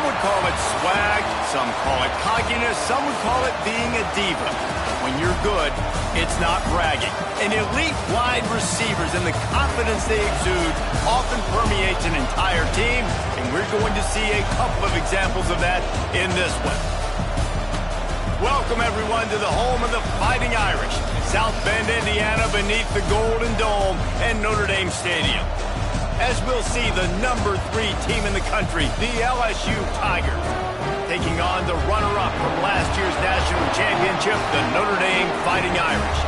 Some would call it swag, some call it cockiness, some would call it being a diva. When you're good, it's not bragging. And elite wide receivers and the confidence they exude often permeates an entire team, and we're going to see a couple of examples of that in this one. Welcome, everyone, to the home of the Fighting Irish, South Bend, Indiana, beneath the Golden Dome and Notre Dame Stadium. As we'll see, the #3 team in the country, the LSU Tigers, taking on the runner-up from last year's national championship, the Notre Dame Fighting Irish.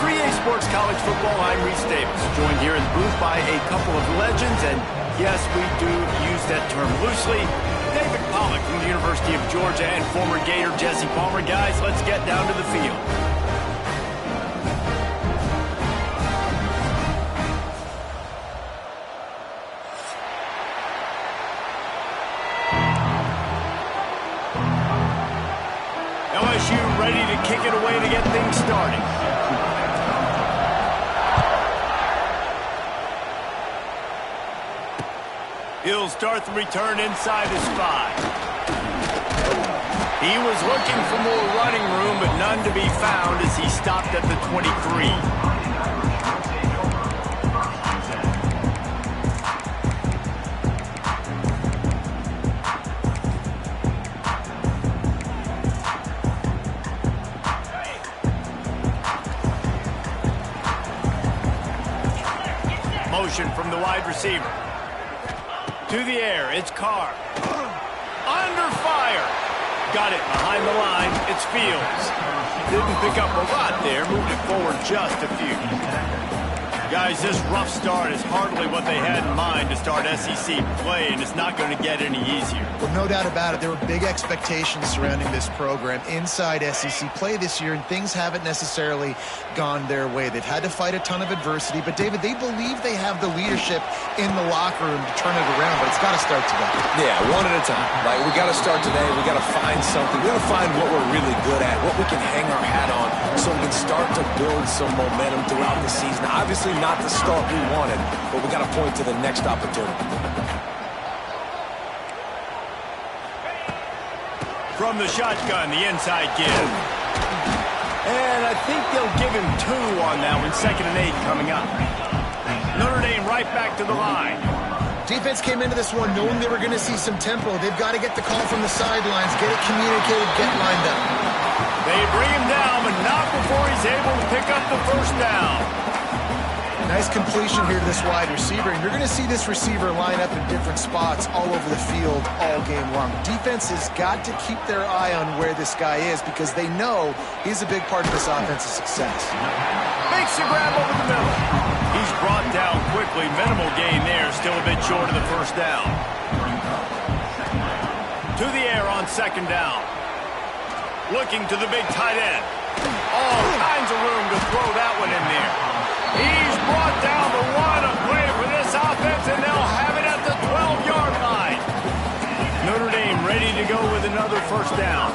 3A Sports College Football, I'm Reese Davis, joined here in the booth by a couple of legends, and yes, we do use that term loosely. David Pollack from the University of Georgia and former Gator Jesse Palmer. Guys, let's get down to the field. LSU ready to kick it away to get things started. He'll start the return inside his 5. He was looking for more running room, but none to be found as he stopped at the 23. Motion from the wide receiver. To the air, it's Carr. Under fire. Got it behind the line, it's Fields. Didn't pick up a lot there, moved it forward just a few. Guys, this rough start is hardly what they had in mind to start SEC play, and it's not going to get any easier. Well, no doubt about it. There were big expectations surrounding this program inside SEC play this year, and things haven't necessarily gone their way. They've had to fight a ton of adversity, but, David, they believe they have the leadership in the locker room to turn it around, but it's got to start today. Yeah, one at a time. Like, we got to start today. We got to find something. We got to find what we're really good at, what we can hang our hat on, so we can start to build some momentum throughout the season. Obviously, not the start we wanted, but we got to point to the next opportunity. From the shotgun, the inside give. And I think they'll give him 2 on that one. 2nd and 8 coming up. Notre Dame right back to the line. Defense came into this one knowing they were going to see some tempo. They've got to get the call from the sidelines, get it communicated, get lined up. They bring him down, but not before he's able to pick up the first down. Nice completion here to this wide receiver, and you're going to see this receiver line up in different spots all over the field all game long. Defense has got to keep their eye on where this guy is because they know he's a big part of this offense's success. Makes the grab over the middle. He's brought down quickly. Minimal gain there, still a bit short of the first down. To the air on 2nd down. Looking to the big tight end. All kinds of room to throw that one in there. He's brought down the 1, a play for this offense, and they'll have it at the 12-yard line. Notre Dame ready to go with another first down.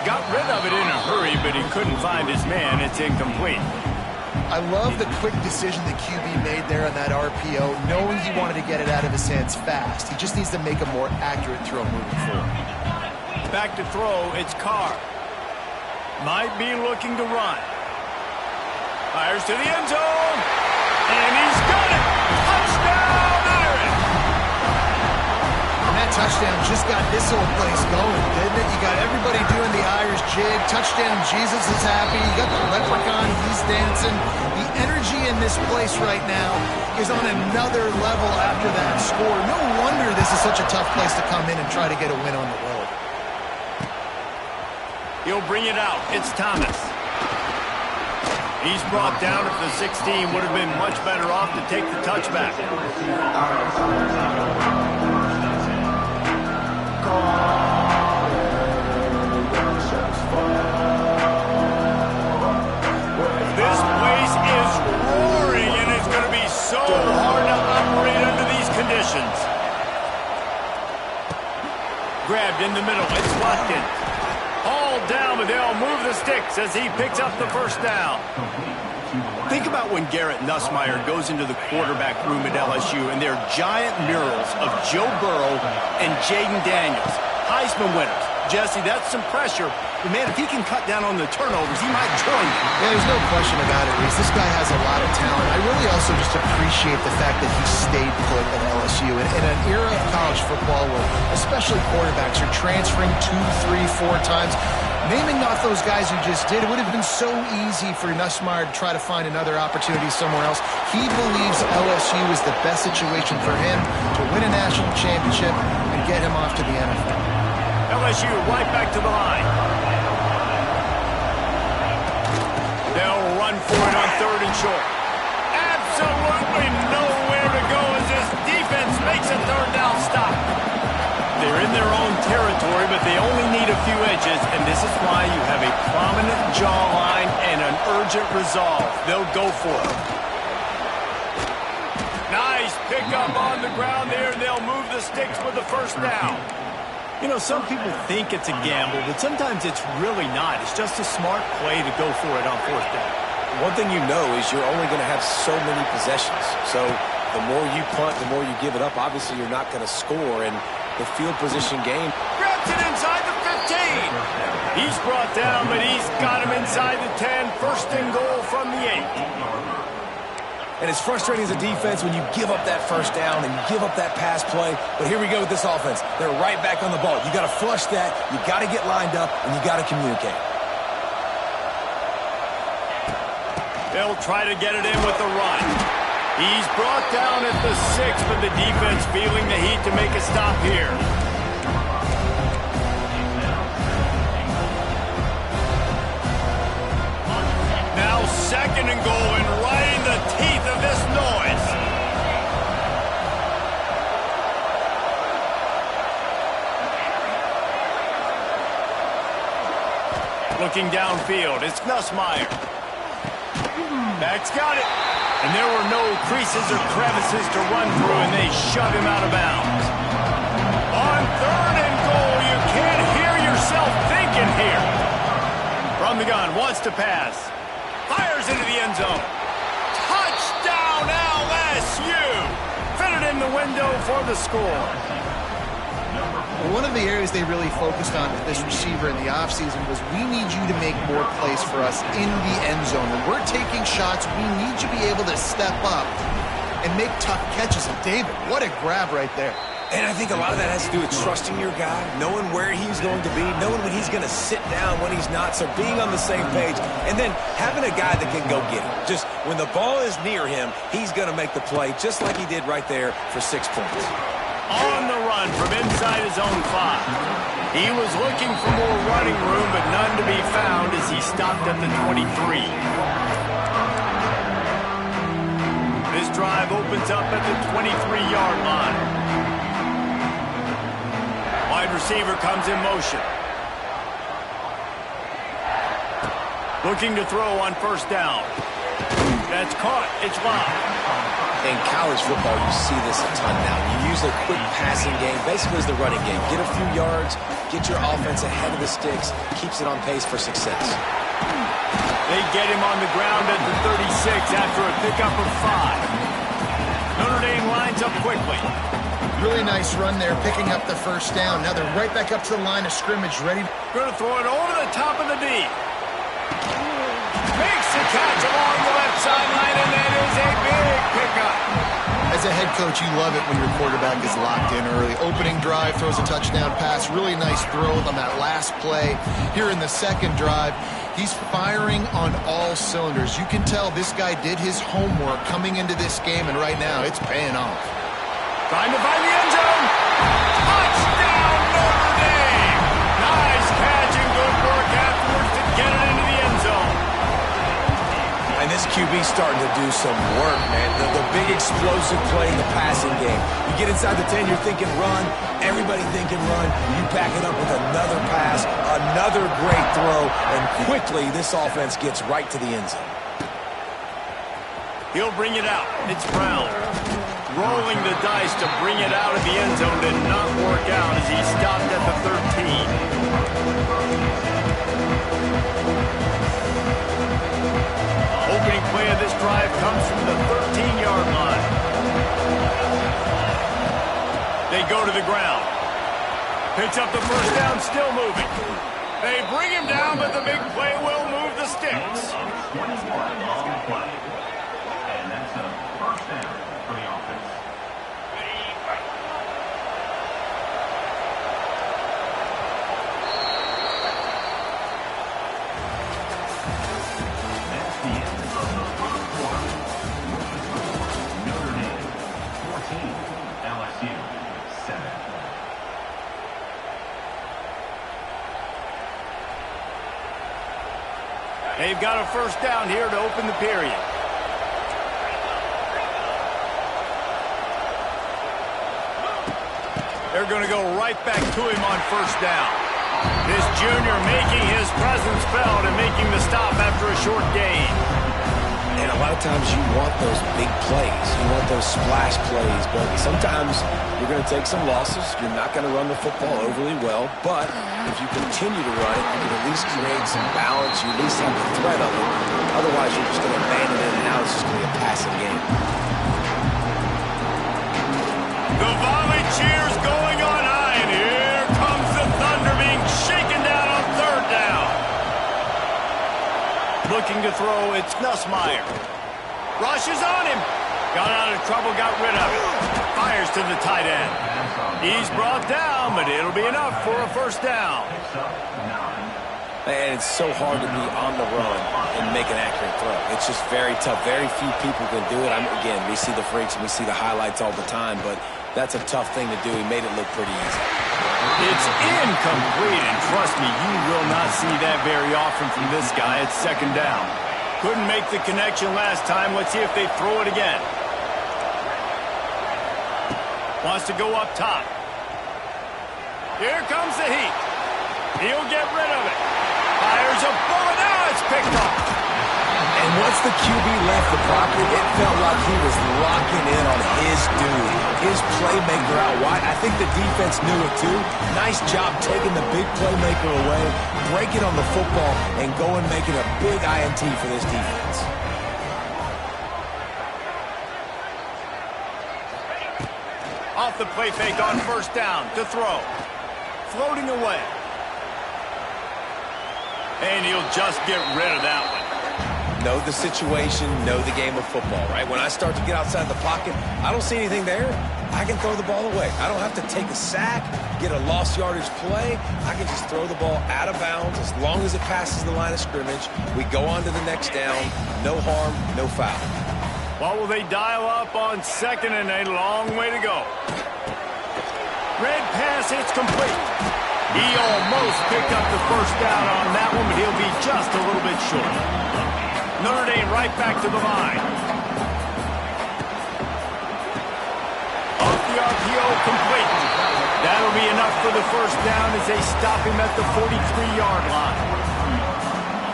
Got rid of it in a hurry, but he couldn't find his man. It's incomplete. I love the quick decision the QB made there on that RPO, knowing he wanted to get it out of his hands fast. He just needs to make a more accurate throw moving forward. Back to throw, it's Carr. Might be looking to run. Fires to the end zone, and he's got it! Touchdown, Irish! And that touchdown just got this whole place going, didn't it? You got everybody doing the Irish jig. Touchdown, Jesus is happy. You got the leprechaun, he's dancing. The energy in this place right now is on another level after that score. No wonder this is such a tough place to come in and try to get a win on the road. He'll bring it out. It's Thomas. He's brought down at the 16. Would have been much better off to take the touchback. This place is roaring, and it's going to be so hard to operate under these conditions. Grabbed in the middle. It's Watkins. Hauled brought down, but they'll move the sticks as he picks up the first down. Think about when Garrett Nussmeier goes into the quarterback room at LSU and there are giant murals of Joe Burrow and Jaden Daniels, Heisman winners. Jesse, that's some pressure. But, man, if he can cut down on the turnovers, he might join them. Yeah, there's no question about it, Reese. This guy has a lot of talent. I really also just appreciate the fact that he stayed put at LSU. In an era of college football where especially quarterbacks are transferring 2, 3, 4 times, naming off those guys who just did, it would have been so easy for Nussmeier to try to find another opportunity somewhere else. He believes LSU is the best situation for him to win a national championship and get him off to the NFL. LSU right back to the line. They'll run for it on 3rd and short. Absolutely nowhere to go as this defense makes a 3rd down stop. They're in their own territory, but they only need a few inches, and this is why you have a prominent jawline and an urgent resolve. They'll go for it. Nice pickup on the ground there, and they'll move the sticks with the first down. You know, some people think it's a gamble, but sometimes it's really not. It's just a smart play to go for it on 4th down. One thing you know is you're only going to have so many possessions. So the more you punt, the more you give it up. Obviously, you're not going to score, and the field position game. Grabs it inside the 15. He's brought down, but he's got him inside the 10. 1st and goal from the 8. And it's frustrating as a defense when you give up that first down and you give up that pass play. But here we go with this offense. They're right back on the ball. You got to flush that. You got to get lined up, and you got to communicate. They'll try to get it in with the run. He's brought down at the 6, but the defense feeling the heat to make a stop here. Now 2nd and goal, and right in the teeth of this noise. Looking downfield, it's Nussmeier. Back's got it. And there were no creases or crevices to run through, and they shove him out of bounds. On 3rd and goal, you can't hear yourself thinking here. From the gun, wants to pass. Fires into the end zone. Touchdown, LSU! Fitted in the window for the score. One of the areas they really focused on with this receiver in the offseason was we need you to make more plays for us in the end zone. When we're taking shots, we need you to be able to step up and make tough catches. And David, what a grab right there. And I think a lot of that has to do with trusting your guy, knowing where he's going to be, knowing when he's going to sit down, when he's not, so being on the same page, and then having a guy that can go get it. Just when the ball is near him, he's going to make the play just like he did right there for 6 points. On the run from inside his own 5. He was looking for more running room, but none to be found as he stopped at the 23. This drive opens up at the 23-yard line. Wide receiver comes in motion. Looking to throw on 1st down. That's caught. It's locked. In college football, you see this a ton now. You use a quick passing game, basically as the running game. Get a few yards, get your offense ahead of the sticks, keeps it on pace for success. They get him on the ground at the 36 after a pickup of 5. Notre Dame lines up quickly. Really nice run there, picking up the 1st down. Now they're right back up to the line of scrimmage, ready. Going to throw it over the top of the D. Makes the catch along the left sideline, and that is a big pickup. As a head coach, you love it when your quarterback is locked in early. Opening drive, throws a touchdown pass. Really nice throw on that last play. Here in the 2nd drive, he's firing on all cylinders. You can tell this guy did his homework coming into this game, and right now it's paying off. Trying to find the end zone. Touchdown, Notre Dame. Nice catch and good work afterwards to get it into the end zone. And this QB's starting to do some work, man. The big explosive play in the passing game. You get inside the 10, you're thinking run. Everybody thinking run. You back it up with another pass, another great throw, and quickly this offense gets right to the end zone. He'll bring it out. It's Brown. rolling the dice to bring it out of the end zone did not work out as he stopped at the 13. Opening play of this drive comes from the 13-yard line. They go to the ground. Picks up the first down, still moving. They bring him down, but the big play will move the sticks. And that's a first down for the offense. That's the end of the first quarter. Notre Dame 14, LSU 7. They've got a first down here to open the period. They're going to go right back to him on first down. This junior making his presence felt and making the stop after a short gain. And a lot of times you want those big plays. You want those splash plays. But sometimes you're going to take some losses. You're not going to run the football overly well. But if you continue to run it, you can at least create some balance. You at least have the threat of it. Otherwise, you're just going to abandon it, and now it's just going to be a passing game. The volley cheers going on high, and here comes the Thunder being shaken down on third down. Looking to throw, it's Nussmeier. Rushes on him. Got out of trouble, got rid of it. Fires to the tight end. He's brought down, but it'll be enough for a first down. And it's so hard to be on the run and make an accurate throw. It's just very tough. Very few people can do it. Again, we see the freaks and we see the highlights all the time, but that's a tough thing to do. He made it look pretty easy. It's incomplete, and trust me, you will not see that very often from this guy. It's second down. Couldn't make the connection last time. Let's see if they throw it again. Wants to go up top. Here comes the heat. He'll get rid of it. Fires a bullet. Now it's picked off. And once the QB left the pocket, it felt like he was locking in on his dude, his playmaker out wide. I think the defense knew it too. Nice job taking the big playmaker away, breaking on the football, and going making a big INT for this defense. Off the play fake on first down to throw. Floating away. And he'll just get rid of that one. Know the situation, know the game of football, right? When I start to get outside the pocket, I don't see anything there. I can throw the ball away. I don't have to take a sack, get a lost yardage play. I can just throw the ball out of bounds as long as it passes the line of scrimmage. We go on to the next down. No harm, no foul. What will they dial up on second and a long way to go? Red pass, it's complete. He almost picked up the first down on that one, but he'll be just a little bit short. Notre Dame right back to the line. Off the RPO, complete. That'll be enough for the first down as they stop him at the 43-yard line.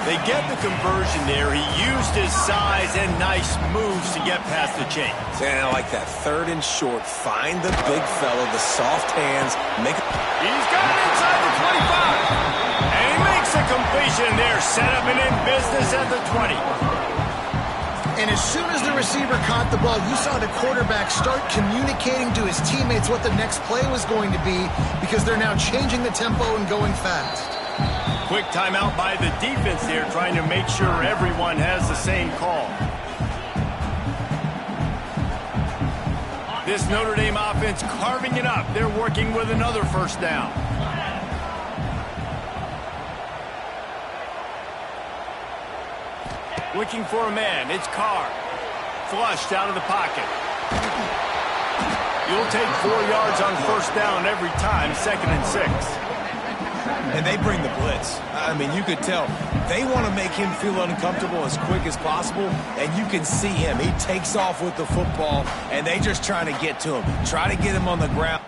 They get the conversion there. He used his size and nice moves to get past the chains. And I like that. Third and short. Find the big fella, the soft hands. He's got it inside the 25. And he makes a completion there. Set up and in business at the 20. And as soon as the receiver caught the ball, you saw the quarterback start communicating to his teammates what the next play was going to be because they're now changing the tempo and going fast. Quick timeout by the defense there, trying to make sure everyone has the same call. This Notre Dame offense carving it up. They're working with another first down. Looking for a man. It's Carr. Flushed out of the pocket. You'll take 4 yards on first down every time, 2nd and 6. And they bring the blitz. I mean, you could tell they want to make him feel uncomfortable as quick as possible, and you can see him. He takes off with the football, and they just trying to get to him, try to get him on the ground.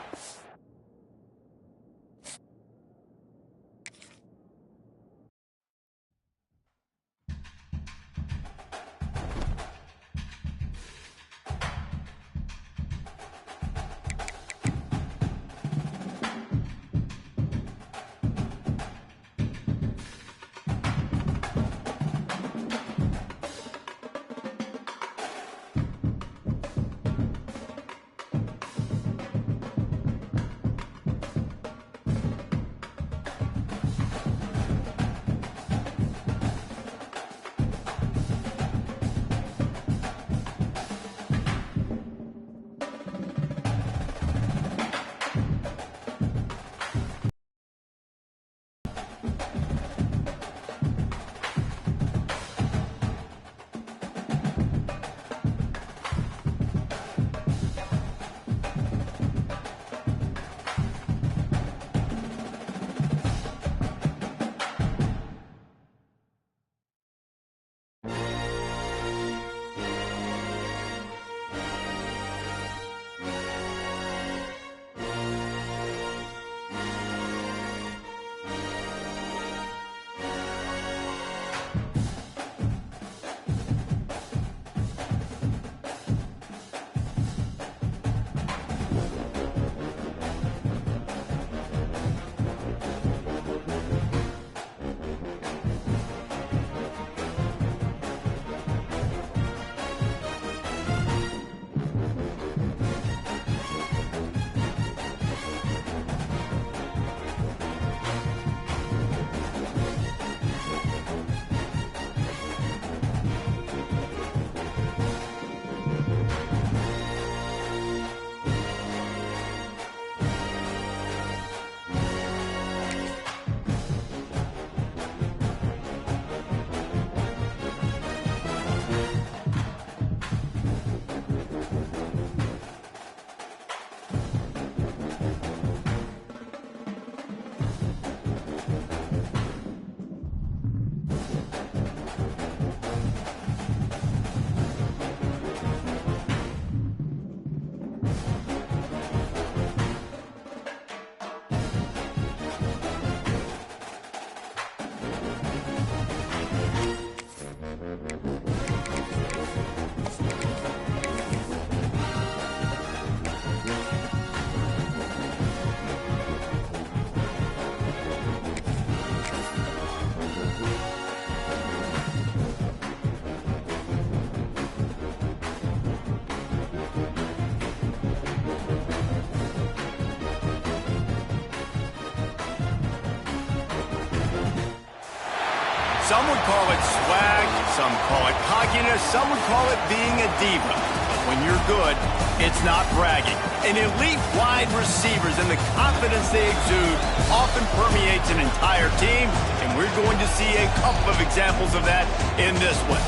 Some would call it swag, some call it cockiness, some would call it being a diva. But when you're good, it's not bragging. And elite wide receivers and the confidence they exude often permeates an entire team, and we're going to see a couple of examples of that in this one.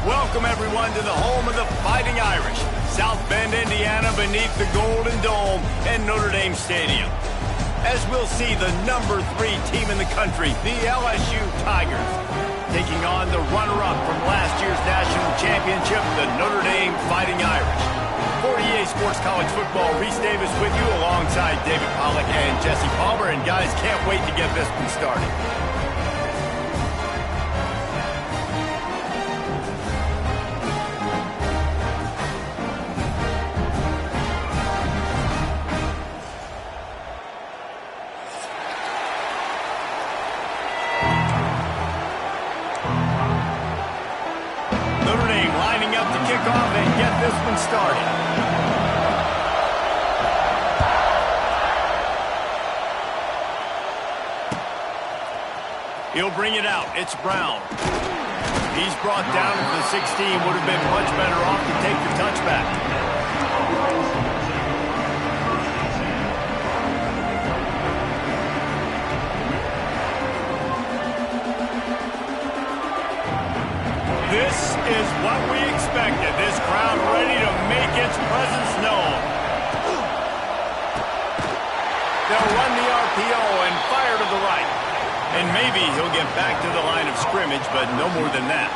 Welcome, everyone, to the home of the Fighting Irish, South Bend, Indiana, beneath the Golden Dome and Notre Dame Stadium. As we'll see the number 3 team in the country, the LSU Tigers, taking on the runner-up from last year's national championship, the Notre Dame Fighting Irish. For EA Sports College Football, Reese Davis with you alongside David Pollack and Jesse Palmer. And guys, can't wait to get this one started. Notre Dame lining up to kick off and get this one started. He'll bring it out. It's Brown. He's brought down to the 16. Would have been much better off to take the touchback. This is what we expected. This crowd ready to make its presence known. They'll run the RPO and fire to the right. And maybe he'll get back to the line of scrimmage, but no more than that.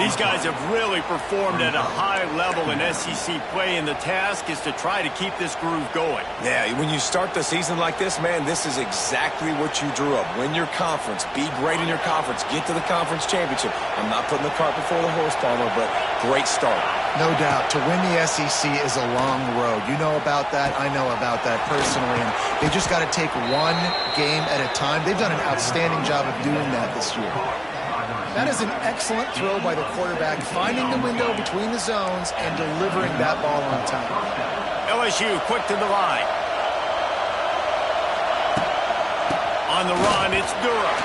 These guys have really performed at a high level in SEC play, and the task is to try to keep this groove going. Yeah, when you start the season like this, man, this is exactly what you drew up. Win your conference, be great in your conference, get to the conference championship. I'm not putting the cart before the horse, Palmer, but great start. No doubt. To win the SEC is a long road. You know about that. I know about that personally. And they just got to take one game at a time. They've done an outstanding job of doing that this year. That is an excellent throw by the quarterback, finding the window between the zones and delivering that ball on time. LSU quick to the line. On the run, it's Durham.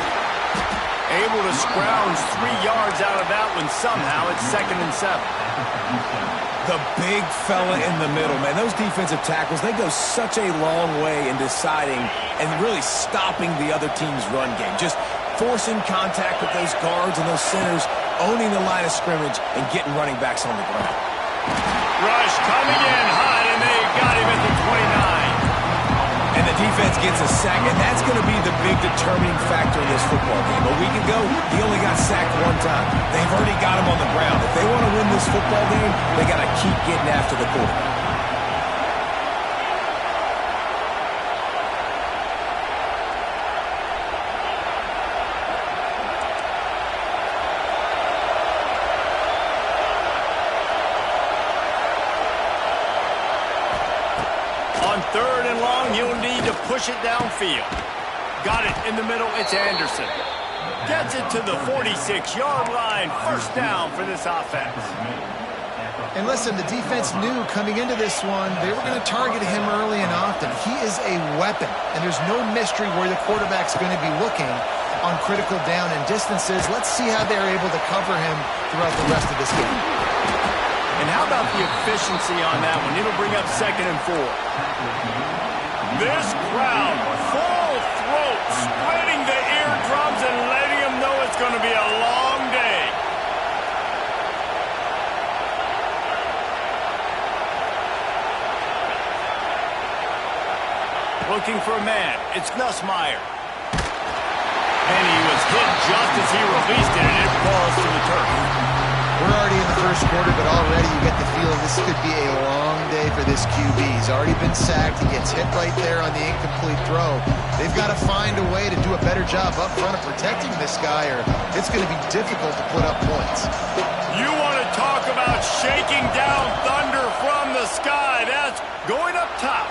Able to scrounge 3 yards out of that one. Somehow it's 2nd and 7. The big fella in the middle, man. Those defensive tackles, they go such a long way in deciding and really stopping the other team's run game. Just forcing contact with those guards and those centers, owning the line of scrimmage, and getting running backs on the ground. Rush coming in hot, and they got him at the 29. And the defense gets a sack, and that's going to be the big determining factor in this football game. A week ago, he only got sacked 1 time. They've already got him on the ground. If they want to win this football game, they got to keep getting after the quarterback. On 3rd and long, he'll need to push it downfield. Got it in the middle, it's Anderson. Gets it to the 46-yard line. 1st down for this offense. And listen, the defense knew coming into this one, they were going to target him early and often. He is a weapon, and there's no mystery where the quarterback's going to be looking on critical down and distances. Let's see how they're able to cover him throughout the rest of this game. And how about the efficiency on that one? It'll bring up 2nd and 4. This crowd, full throat, splitting the eardrums and letting them know it's going to be a long day. Looking for a man. It's Nussmeier. And he was hit just as he released it, and it falls to the turf. We're already in the 1st quarter, but already you get the feeling this could be a long day for this QB. He's already been sacked. He gets hit right there on the incomplete throw. They've got to find a way to do a better job up front of protecting this guy, or it's going to be difficult to put up points. You want to talk about shaking down thunder from the sky. That's going up top.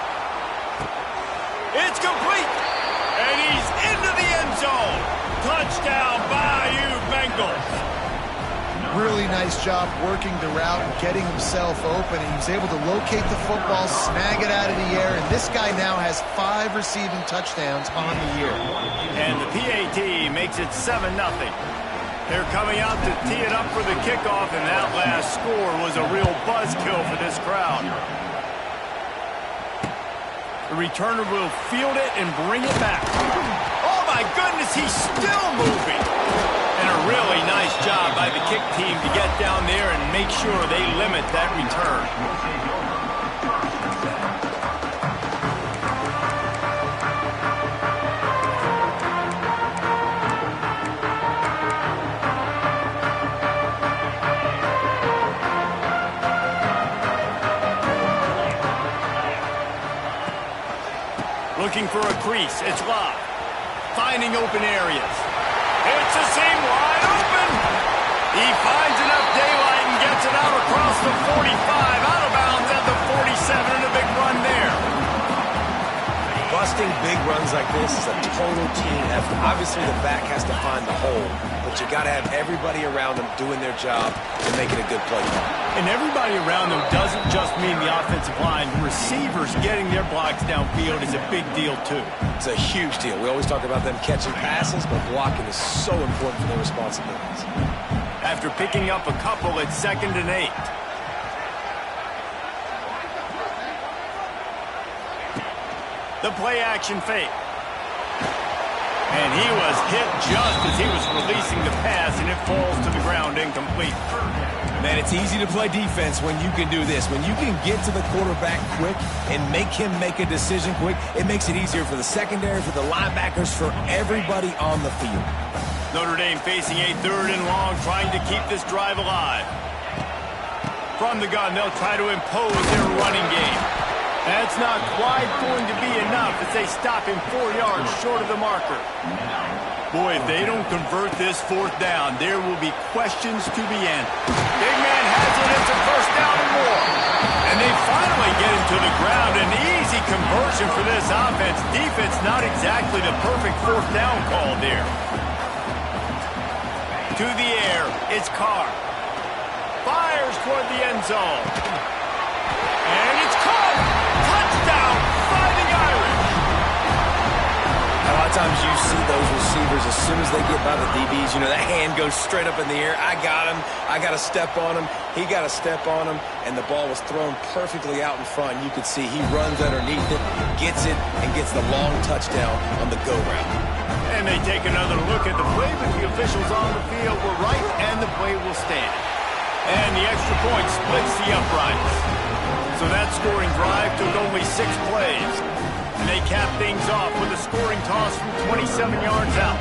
It's complete. And he's into the end zone. Touchdown, Bayou Bengals. Really nice job working the route and getting himself open. He was able to locate the football, snag it out of the air, and this guy now has 5 receiving touchdowns on the year. And the PAT makes it 7-0. They're coming out to tee it up for the kickoff, and that last score was a real buzzkill for this crowd. The returner will field it and bring it back. Oh, my goodness, he's still moving. And a really nice job by the kick team to get down there and make sure they limit that return. Looking for a crease. It's Love. Finding open areas. It's a seam wide open. He finds enough daylight and gets it out across the 45. Out of bounds at the 47 and a big run there. Busting big runs like this is a total team effort. Obviously, the back has to find the hole, but you got to have everybody around them doing their job and making a good play. And everybody around them doesn't just mean the offensive line. Receivers getting their blocks downfield is a big deal, too. It's a huge deal. We always talk about them catching passes, but blocking is so important for their responsibilities. After picking up a couple, it's 2nd and 8. The play-action fake. And he was hit just as he was releasing the pass, and it falls to the ground incomplete. Man, it's easy to play defense when you can do this. When you can get to the quarterback quick and make him make a decision quick, it makes it easier for the secondary, for the linebackers, for everybody on the field. Notre Dame facing a 3rd and long, trying to keep this drive alive. From the gun, they'll try to impose their running game. That's not quite going to be enough as they stop him 4 yards short of the marker. Boy, if they don't convert this 4th down, there will be questions to be answered. Big man has it. It's a 1st down and more. And they finally get him to the ground. An easy conversion for this offense. Defense not exactly the perfect 4th down call there. To the air, it's Carr. Fires toward the end zone. And it's caught. Touchdown, Fighting Irish. A lot of times you see those receivers, as soon as they get by the DBs, you know, that hand goes straight up in the air. I got him. I got to step on him. He got to step on him. And the ball was thrown perfectly out in front. You could see he runs underneath it, gets it, and gets the long touchdown on the go route. And they take another look at the play, but the officials on the field were right, and the play will stand. And the extra point splits the uprights. So that scoring drive took only 6 plays. And they cap things off with a scoring toss from 27 yards out.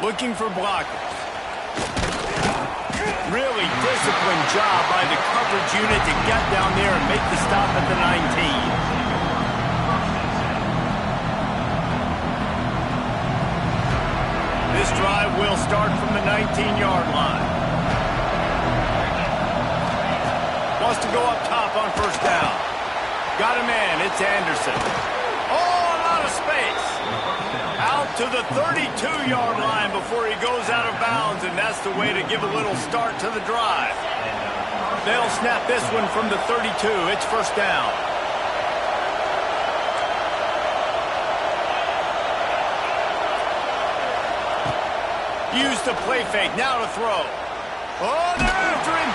Looking for blockers. Really disciplined job by the coverage unit to get down there and make the stop at the 19. This drive will start from the 19-yard line. Wants to go up top on 1st down. Got a man. It's Anderson. Oh, a lot of space. Out to the 32-yard line before he goes out of bounds, and that's the way to give a little start to the drive. They'll snap this one from the 32. It's 1st down. Use the play fake. Now to throw. Oh, they're after him.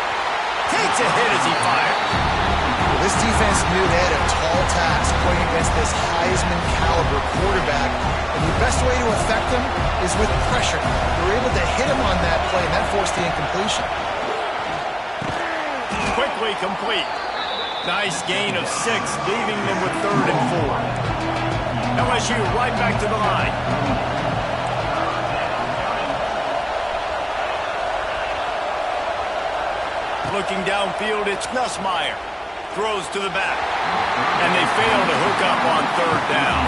Takes a hit as he fires. Well, this defense knew they had a tall task playing against this Heisman-caliber quarterback, and the best way to affect him is with pressure. They were able to hit him on that play, and that forced the incompletion. Quickly complete. Nice gain of 6, leaving them with 3rd and 4. LSU right back to the line. Looking downfield, it's Nussmeier. Throws to the back. And they fail to hook up on 3rd down.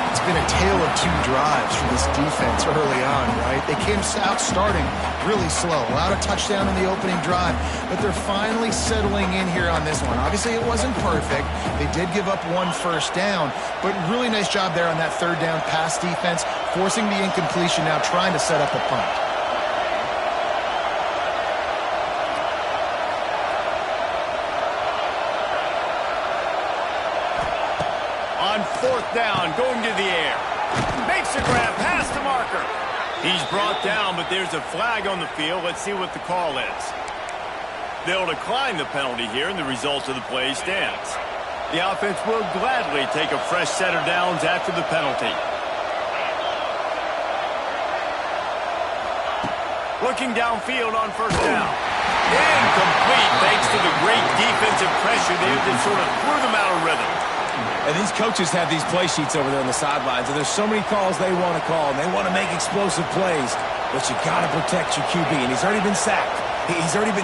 It's been a tale of two drives for this defense early on, right? They came out starting really slow. Allowed a touchdown in the opening drive, but they're finally settling in here on this one. Obviously, it wasn't perfect. They did give up one first down, but really nice job there on that third down pass defense, forcing the incompletion, now trying to set up a punt. On fourth down, going to the air. Makes a grab past the marker. He's brought down, but there's a flag on the field. Let's see what the call is. They'll decline the penalty here, and the result of the play stands. The offense will gladly take a fresh set of downs after the penalty. Looking downfield on first down. Incomplete thanks to the great defensive pressure there that sort of threw them out of rhythm. And these coaches have these play sheets over there on the sidelines, and there's so many calls they want to call, and they want to make explosive plays, but you got to protect your QB, and he's already been sacked.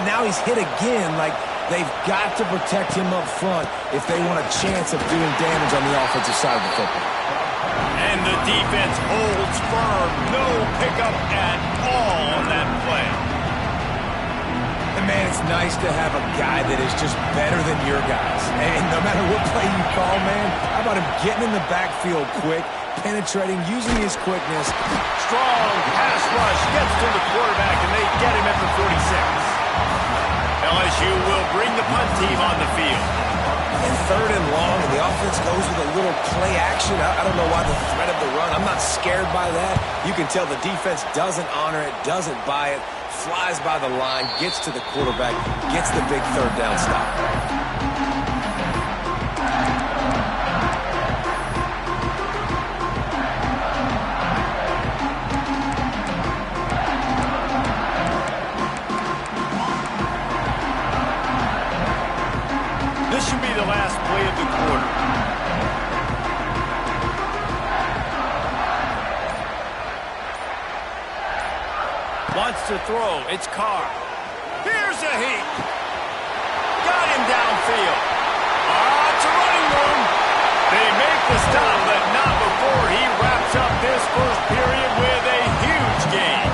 Now he's hit again. Like, they've got to protect him up front if they want a chance of doing damage on the offensive side of the football. And the defense holds firm. No pickup at all on that play. And, man, it's nice to have a guy that is just better than your guys. And no matter what play you call, man, how about him getting in the backfield quick, penetrating, using his quickness. Strong pass rush gets to the quarterback, and they get him at the 46. LSU will bring the punt team on the field. And third and long, and the offense goes with a little play action. I don't know why the threat of the run. I'm not scared by that. You can tell the defense doesn't honor it, doesn't buy it, flies by the line, gets to the quarterback, gets the big third down stop. This should be the last play of the quarter. Wants to throw. It's Carr. Here's a heat. Got him downfield. It's a running room. They make the stop, but not before he wraps up this first period with a huge gain.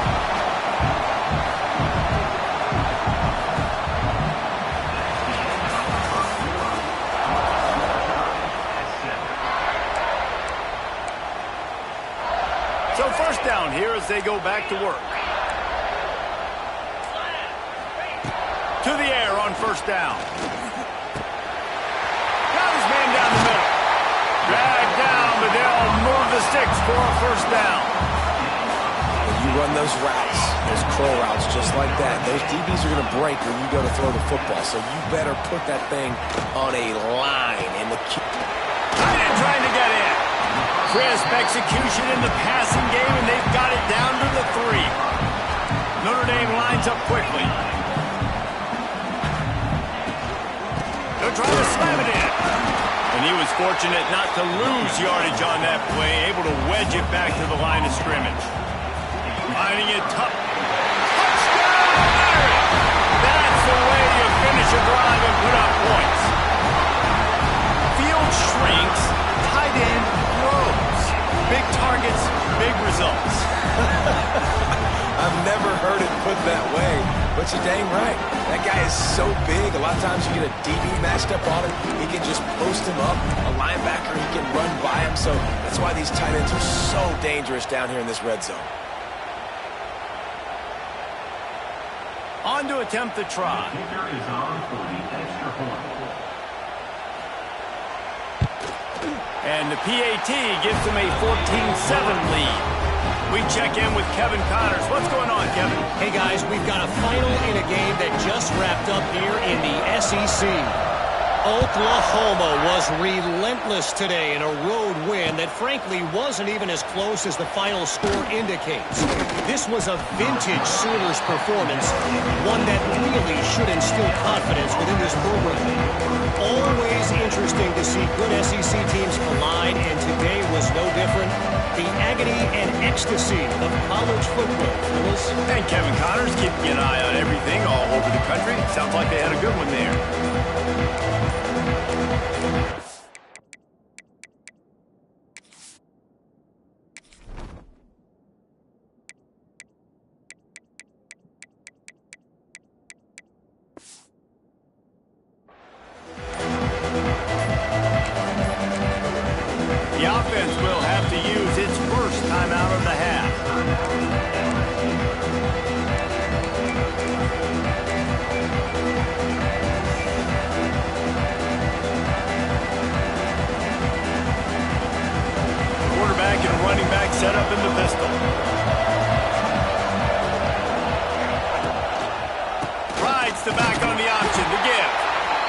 So first down here as they go back to work. To the air on first down. Got his man down the middle. Dragged down, but they'll move the sticks for a first down. When you run those routes, those curl routes just like that, those DBs are going to break when you go to throw the football. So you better put that thing on a line in the Tight end trying to get in. Crisp execution in the passing game, and they've got it down to the 3. Notre Dame lines up quickly. They're trying to slam it in. And he was fortunate not to lose yardage on that play, able to wedge it back to the line of scrimmage. Finding it tough. Touchdown! That's the way you finish a drive and put up points. Field shrinks, tight end grows. Big targets, big results. I've never heard it put that way, but you're dang right. That guy is so big. A lot of times you get a DB matched up on him. He can just post him up. A linebacker, he can run by him. So that's why these tight ends are so dangerous down here in this red zone. On to attempt the try. Kicker is on for the extra point. And the PAT gives them a 14-7 lead. We check in with Kevin Connors. What's going on, Kevin? Hey, guys, we've got a final in a game that just wrapped up here in the SEC. Oklahoma was relentless today in a road win that frankly wasn't even as close as the final score indicates. This was a vintage Sooners performance, one that really should instill confidence within this program. Always interesting to see good SEC teams collide, and today was no different. The agony and ecstasy of college football, fellas. And Kevin Connors keeping an eye on everything all over the country. Sounds like they had a good one there. Gets the back on the option to give.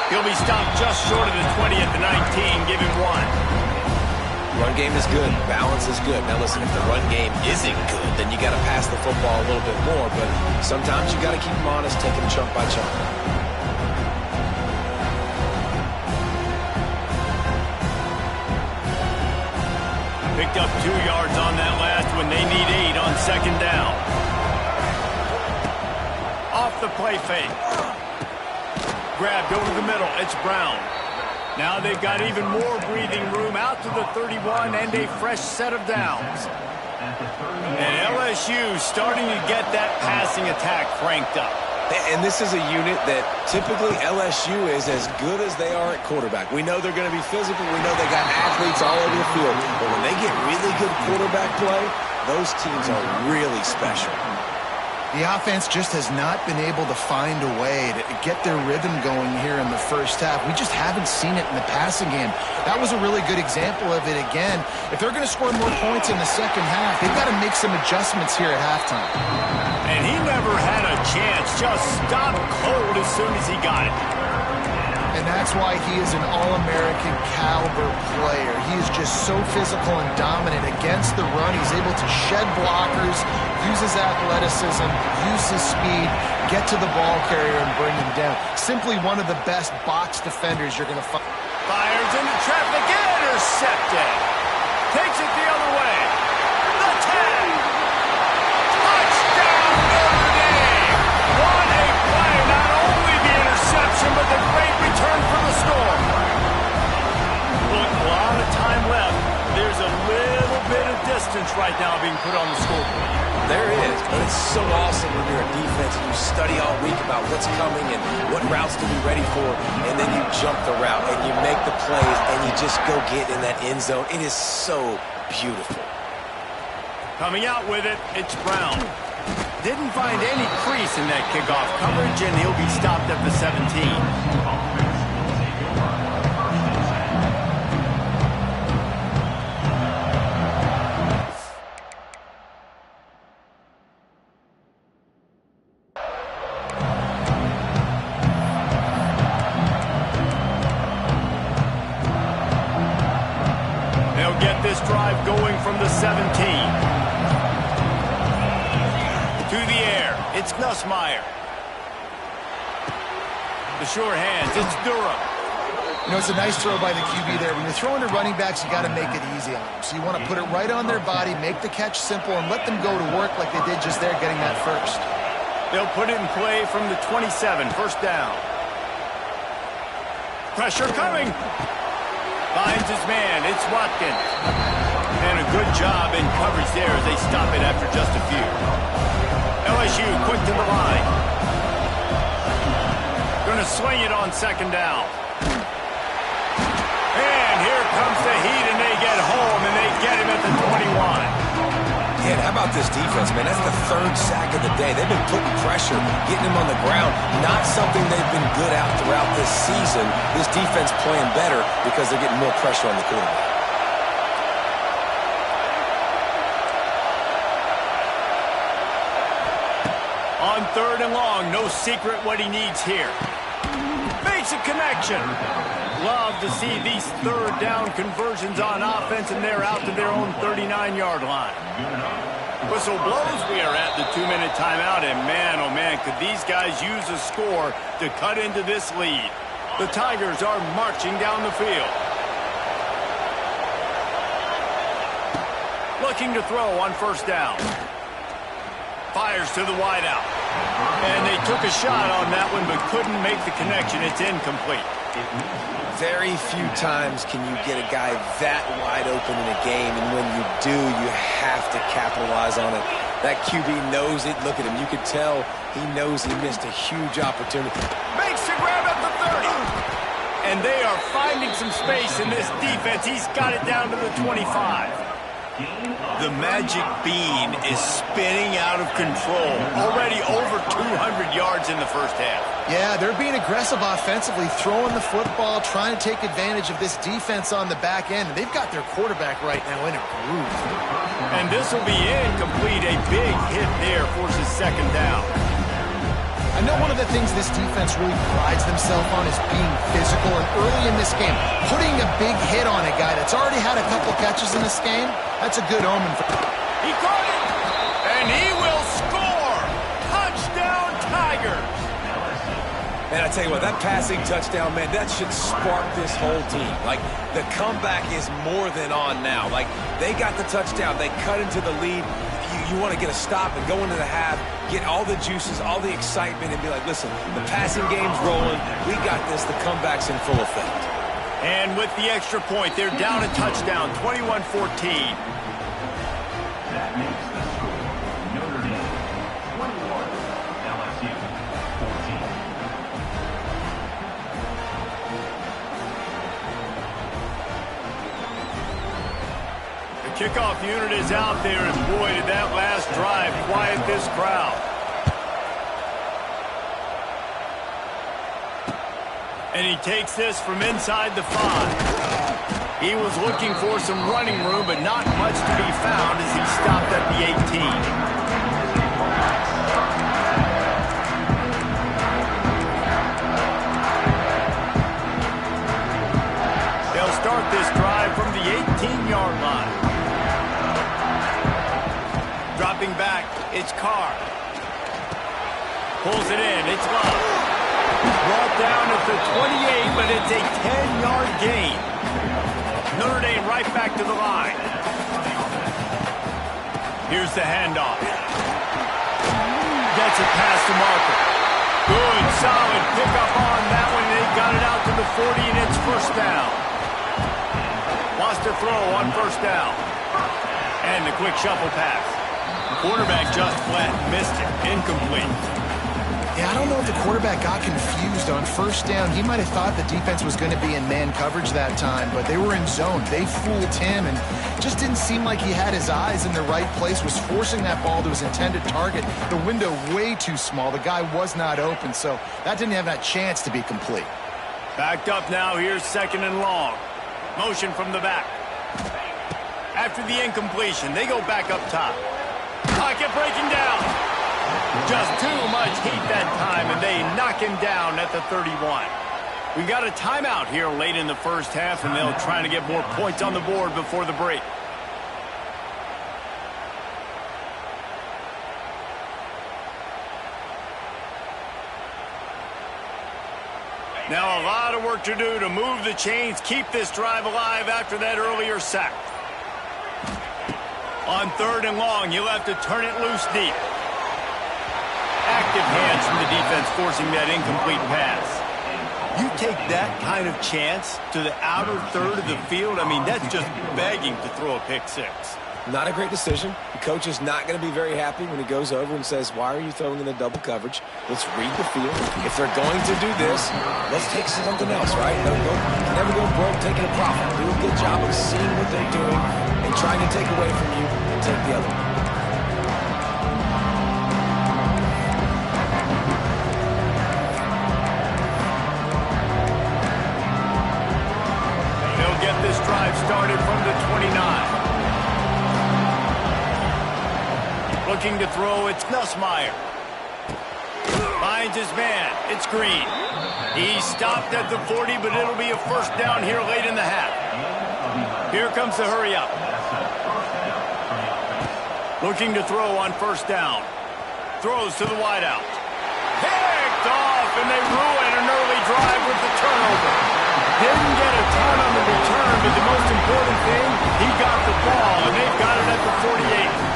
He'll be stopped just short of the 20 at the 19. Give him 1. Run game is good. Balance is good. Now listen, if the run game isn't good, then you got to pass the football a little bit more. But sometimes you got to keep them honest, take them chunk by chunk. Picked up 2 yards on that last one. They need 8 on second down. Off the play fake. Grabbed over the middle. It's Brown. Now they've got even more breathing room out to the 31 and a fresh set of downs. And LSU starting to get that passing attack cranked up. And this is a unit that typically LSU is as good as they are at quarterback. We know they're going to be physical. We know they got athletes all over the field. But when they get really good quarterback play, those teams are really special. The offense just has not been able to find a way to get their rhythm going here in the first half. We just haven't seen it in the passing game. That was a really good example of it again. If they're going to score more points in the second half, they've got to make some adjustments here at halftime. And he never had a chance. Just stopped cold as soon as he got it. And that's why he is an All-American caliber player. He is just so physical and dominant against the run. He's able to shed blockers, use his athleticism, use his speed, get to the ball carrier and bring him down. Simply one of the best box defenders you're going to find. Fires into traffic, intercepted. Takes it the other way. The tag. Touchdown Notre Dame. What a play. Not only the interception, but the great return for the score. Look, a lot of time left. There's a little bit of distance right now being put on the scoreboard. There is, but it's so awesome when you're a defense and you study all week about what's coming and what routes to be ready for, and then you jump the route and you make the plays and you just go get in that end zone. It is so beautiful. Coming out with it, it's Brown. Didn't find any crease in that kickoff coverage, and he'll be stopped at the 17. This drive going from the 17. To the air, it's Nussmeier. The sure hands, it's Durham. You know, it's a nice throw by the QB there. When you're throwing to running backs, you got to make it easy on them. So you want to put it right on their body, make the catch simple, and let them go to work like they did just there, getting that first. They'll put it in play from the 27, first down. Pressure coming. Finds his man, it's Watkins. And a good job in coverage there as they stop it after just a few. LSU quick to the line. Gonna swing it on second down. And here comes the heat, and they get home, and they get him at the 21. Yeah, how about this defense, man? That's the 3rd sack of the day. They've been putting pressure, getting him on the ground. Not something they've been good at throughout this season. This defense playing better because they're getting more pressure on the quarterback. On 3rd and long, no secret what he needs here. Makes a connection. Love to see these 3rd down conversions on offense, and they're out to their own 39-yard line. Whistle blows. We are at the 2-minute timeout, and man, oh man, could these guys use a score to cut into this lead. The Tigers are marching down the field. Looking to throw on first down. Fires to the wideout. And they took a shot on that one, but couldn't make the connection. It's incomplete. Very few times can you get a guy that wide open in a game, and when you do, you have to capitalize on it. That QB knows it. Look at him. You could tell he knows he missed a huge opportunity. Makes the grab at the 30. And they are finding some space in this defense. He's got it down to the 25. The magic bean is spinning out of control. Already over 200 yards in the first half. Yeah, they're being aggressive offensively, throwing the football, trying to take advantage of this defense on the back end. And they've got their quarterback right now in a groove. And this will be incomplete. A big hit there forces second down. I know one of the the things this defense really prides themselves on is being physical. And early in this game, putting a big hit on a guy that's already had a couple catches in this game, that's a good omen for... He caught it, and he will score. Touchdown, Tigers. Man, I tell you what, that passing touchdown, man, that should spark this whole team. Like, the comeback is more than on now. Like, they got the touchdown. They cut into the lead. You want to get a stop and go into the half, get all the juices, all the excitement, and be like, listen, the passing game's rolling. We got this. The comeback's in full effect. And with the extra point, they're down a touchdown, 21-14. That makes the score Notre Dame 21, LSU 14. Kickoff unit is out there, and boy, did that last drive quiet this crowd. And he takes this from inside the 5. He was looking for some running room, but not much to be found as he stopped at the 18. They'll start this drive from the 18-yard line. Dropping back, it's Carr. Pulls it in, it's Love. Brought down at the 28, but it's a 10-yard gain. Notre Dame right back to the line. Here's the handoff. Gets it past the marker. Good, solid pickup on that one. They got it out to the 40, and it's first down. Lost a throw on first down. And the quick shuffle pass. Quarterback just flat missed it. Incomplete. Yeah, I don't know if the quarterback got confused on first down. He might have thought the defense was going to be in man coverage that time, but they were in zone. They fooled him and just didn't seem like he had his eyes in the right place, was forcing that ball to his intended target. The window way too small. The guy was not open, so that didn't have that chance to be complete. Backed up now. Here's second and long. Motion from the back. After the incompletion, they go back up top. Pocket breaking down. Just too much heat that time, and they knock him down at the 31. We got a timeout here late in the first half, and they'll try to get more points on the board before the break. Now a lot of work to do to move the chains, keep this drive alive after that earlier sack. On third and long, you'll have to turn it loose deep. Active hands from the defense forcing that incomplete pass. You take that kind of chance to the outer third of the field, I mean, that's just begging to throw a pick six. Not a great decision. The coach is not going to be very happy when he goes over and says, why are you throwing in the double coverage? Let's read the field. If they're going to do this, let's take something else, right? Never go broke taking a profit. Do a good job of seeing what they're doing and trying to take away from you and take the other one. They'll get this drive started from the 29. Looking to throw, it's Nussmeier. Finds his man, it's Green. He stopped at the 40, but it'll be a first down here late in the half. Here comes the hurry up. Looking to throw on first down. Throws to the wideout. Picked off, and they ruin an early drive with the turnover. Didn't get a ton on the return, but the most important thing, he got the ball, and they've got it at the 48.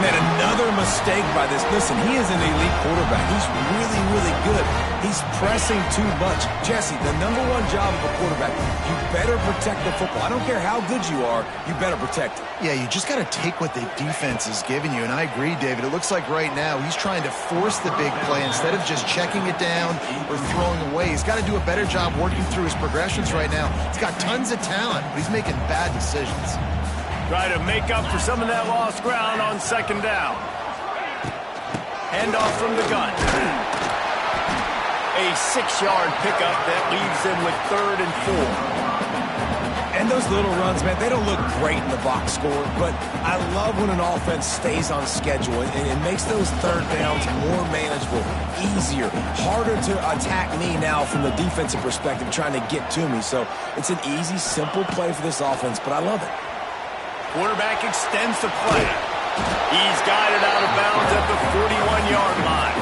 Man, another mistake by this. Listen, he is an elite quarterback. He's really, really good. He's pressing too much. Jesse, the number one job of a quarterback, you better protect the football. I don't care how good you are, you better protect it. Yeah, you just got to take what the defense is giving you, and I agree, David. It looks like right now he's trying to force the big play instead of just checking it down or throwing away. He's got to do a better job working through his progressions right now. He's got tons of talent, but he's making bad decisions. Try to make up for some of that lost ground on second down. Handoff from the gun. A 6-yard pickup that leaves them with 3rd and 4. And those little runs, man, they don't look great in the box score, but I love when an offense stays on schedule and it makes those third downs more manageable, easier, harder to attack me now from the defensive perspective trying to get to me. So it's an easy, simple play for this offense, but I love it. Quarterback extends the play. He's guided out of bounds at the 41-yard line.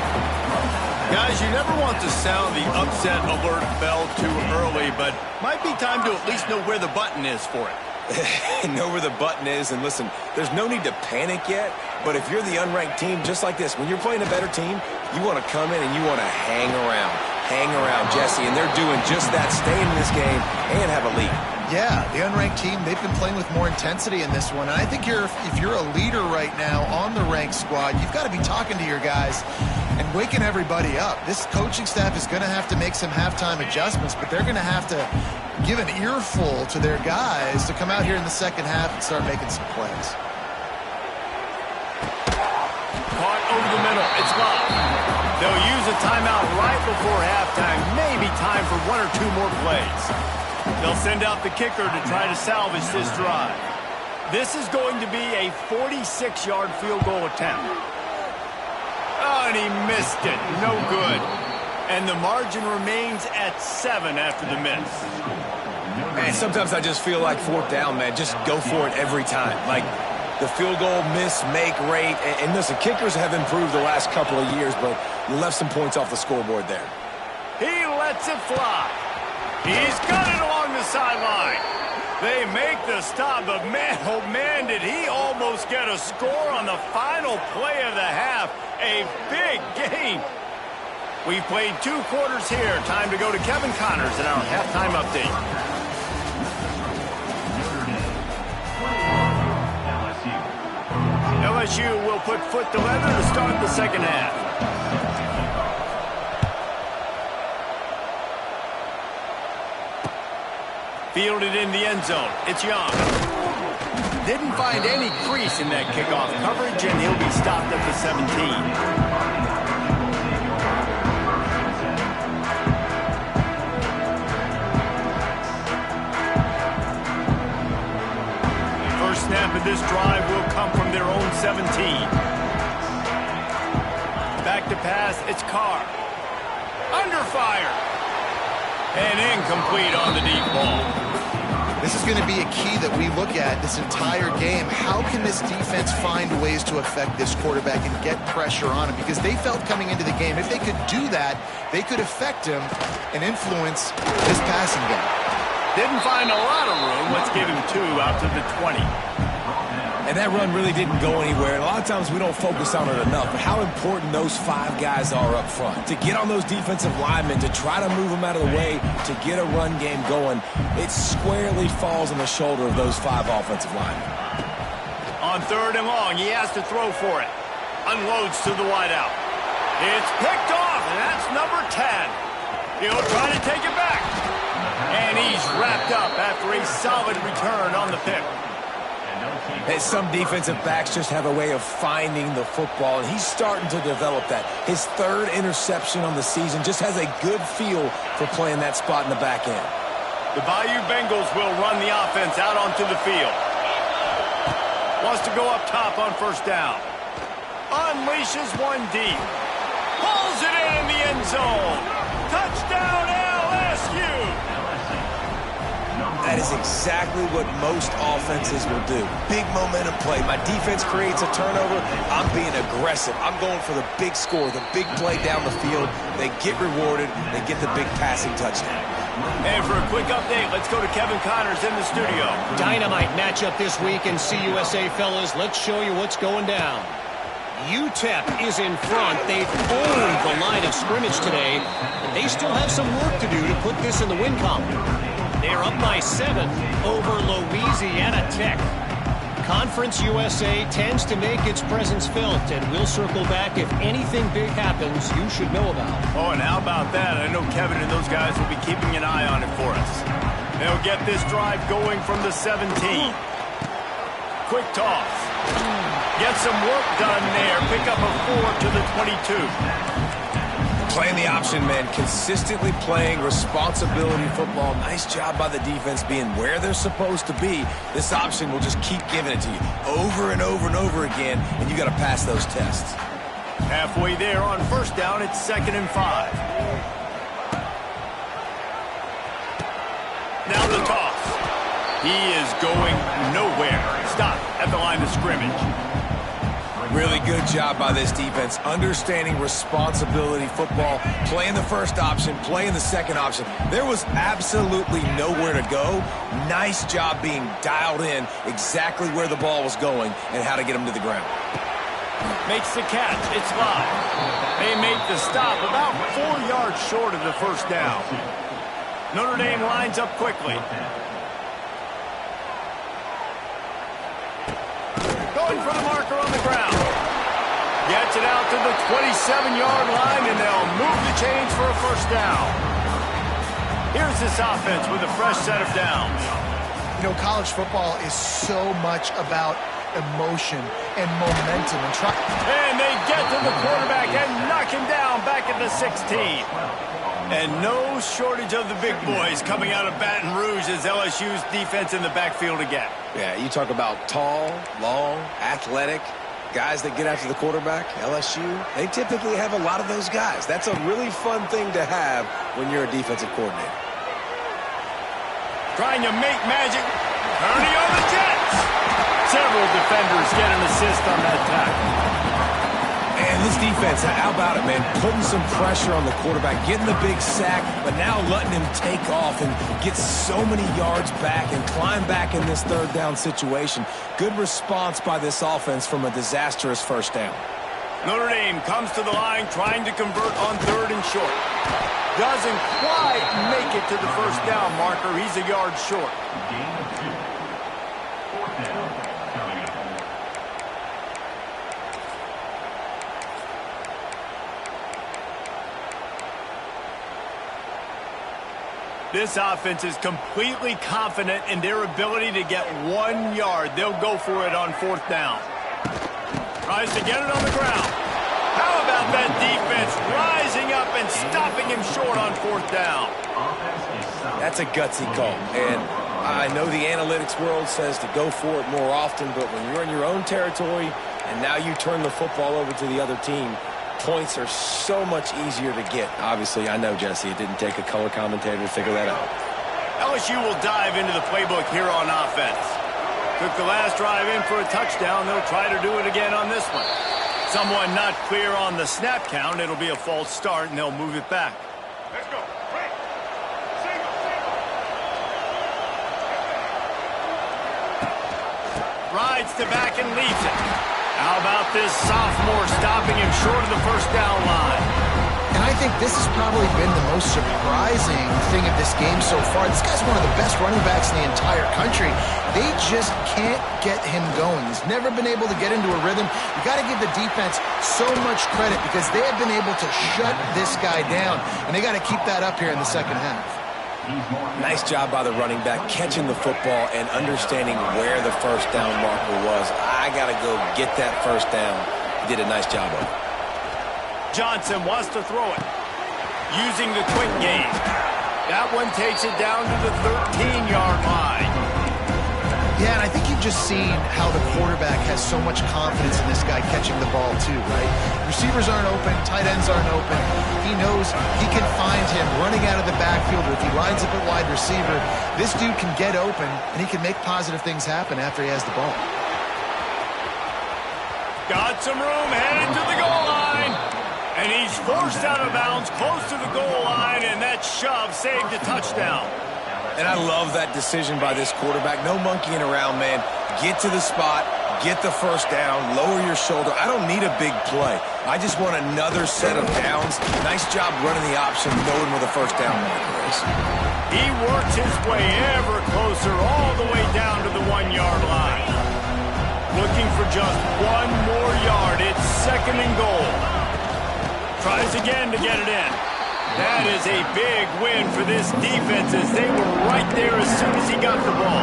Guys, you never want to sound the upset alert bell too early, but might be time to at least know where the button is for it. Know where the button is, and listen, there's no need to panic yet, but if you're the unranked team, just like this, when you're playing a better team, you want to come in and you want to hang around, Jesse, and they're doing just that, staying in this game and have a lead. Yeah, the unranked team, they've been playing with more intensity in this one. And I think if you're a leader right now on the ranked squad, you've got to be talking to your guys and waking everybody up. This coaching staff is going to have to make some halftime adjustments, but they're going to have to give an earful to their guys to come out here in the second half and start making some plays. Caught over the middle. It's Love. They'll use a timeout right before halftime. Maybe time for one or two more plays. They'll send out the kicker to try to salvage this drive. This is going to be a 46-yard field goal attempt. Oh, and he missed it. No good. And the margin remains at 7 after the miss. Man, sometimes I just feel like fourth down, man. Just go for it every time. Like the field goal miss-make rate. And listen, kickers have improved the last couple of years, but you left some points off the scoreboard there. He lets it fly. He's got it along the sideline. They make the stop, but man, oh man, did he almost get a score on the final play of the half. A big game. We've played 2 quarters here. Time to go to Kevin Connors in our halftime update. LSU will put foot to leather to start the second half. Fielded in the end zone. It's Young. Didn't find any crease in that kickoff coverage, and he'll be stopped at the 17. First snap of this drive will come from their own 17. Back to pass. It's Carr. Under fire. And incomplete on the deep ball. This is going to be a key that we look at this entire game. How can this defense find ways to affect this quarterback and get pressure on him? Because they felt coming into the game, if they could do that, they could affect him and influence this passing game. Didn't find a lot of room. Let's give him 2 out to the 20. And that run really didn't go anywhere. And a lot of times we don't focus on it enough. But how important those 5 guys are up front. To get on those defensive linemen, to try to move them out of the way, to get a run game going, it squarely falls on the shoulder of those 5 offensive linemen. On 3rd and long, he has to throw for it. Unloads to the wideout. It's picked off, and that's number 10. He'll try to take it back. And he's wrapped up after a solid return on the pick. And some defensive backs just have a way of finding the football, and he's starting to develop that. His 3rd interception on the season, just has a good feel for playing that spot in the back end. The Bayou Bengals will run the offense out onto the field. Wants to go up top on 1st down. Unleashes one deep. Pulls it in the end zone. Touchdown LSU! That is exactly what most offenses will do. Big momentum play. My defense creates a turnover. I'm being aggressive. I'm going for the big score, the big play down the field. They get rewarded. They get the big passing touchdown. And for a quick update, let's go to Kevin Connors in the studio. Dynamite matchup this week in CUSA, fellas. Let's show you what's going down. UTEP is in front. They've owned the line of scrimmage today. They still have some work to do to put this in the win column. They're up by 7 over Louisiana Tech. Conference USA tends to make its presence felt, and we'll circle back if anything big happens you should know about. Oh, and how about that? I know Kevin and those guys will be keeping an eye on it for us. They'll get this drive going from the 17. Quick toss. Get some work done there. Pick up a 4 to the 22. Playing the option, man, consistently playing responsibility football. Nice job by the defense being where they're supposed to be. This option will just keep giving it to you over and over and over again, and you got to pass those tests. Halfway there on first down, it's 2nd and 5. Now the toss. He is going nowhere. Stop at the line of scrimmage. Really good job by this defense, understanding responsibility football, playing the first option, playing the second option. There was absolutely nowhere to go. Nice job being dialed in exactly where the ball was going and how to get him to the ground. Makes the catch. It's live. They make the stop about 4 yards short of the first down. Notre Dame lines up quickly. Going for the marker on the ground. Gets it out to the 27-yard line, and they'll move the chains for a first down. Here's this offense with a fresh set of downs. You know, college football is so much about emotion and momentum. And they get to the quarterback and knock him down back at the 16. And no shortage of the big boys coming out of Baton Rouge as LSU's defense in the backfield again. Yeah, you talk about tall, long, athletic guys that get after the quarterback. LSU, they typically have a lot of those guys. That's a really fun thing to have when you're a defensive coordinator. Trying to make magic. Ernie on the Jets. Several defenders get an assist on that tackle. And this defense, how about it, man? Putting some pressure on the quarterback, getting the big sack, but now letting him take off and get so many yards back and climb back in this third down situation. Good response by this offense from a disastrous first down. Notre Dame comes to the line trying to convert on 3rd and short. Doesn't quite make it to the first down marker. He's a yard short. Gain of 2. 4th down coming up. This offense is completely confident in their ability to get 1 yard. They'll go for it on 4th down. Tries to get it on the ground. How about that defense rising up and stopping him short on 4th down? That's a gutsy call. And I know the analytics world says to go for it more often, but when you're in your own territory and now you turn the football over to the other team, points are so much easier to get. Obviously, I know, Jesse, it didn't take a color commentator to figure that out. LSU will dive into the playbook here on offense. Took the last drive in for a touchdown. They'll try to do it again on this one. Someone not clear on the snap count. It'll be a false start, and they'll move it back. Let's go. Right. Single. Rides to back and leaves it. How about this sophomore stopping him short of the first down line? And I think this has probably been the most surprising thing of this game so far. This guy's one of the best running backs in the entire country. They just can't get him going. He's never been able to get into a rhythm. You got to give the defense so much credit because they have been able to shut this guy down, and they got to keep that up here in the second half. Nice job by the running back, catching the football and understanding where the first down marker was. I got to go get that first down. He did a nice job of it. Johnson wants to throw it. Using the quick game. That one takes it down to the 13-yard line. Yeah, and I think you've just seen how the quarterback has so much confidence in this guy catching the ball too, right? Receivers aren't open, tight ends aren't open. He knows he can find him running out of the backfield, or if he lines up at wide receiver, this dude can get open, and he can make positive things happen after he has the ball. Got some room, headed to the goal line. And he's forced out of bounds, close to the goal line, and that shove saved a touchdown. And I love that decision by this quarterback. No monkeying around, man. Get to the spot, get the first down, lower your shoulder. I don't need a big play. I just want another set of downs. Nice job running the option, knowing where the first down marker is. He works his way ever closer, all the way down to the 1-yard line. Looking for just 1 more yard. It's 2nd and goal. Tries again to get it in. That is a big win for this defense as they were right there as soon as he got the ball.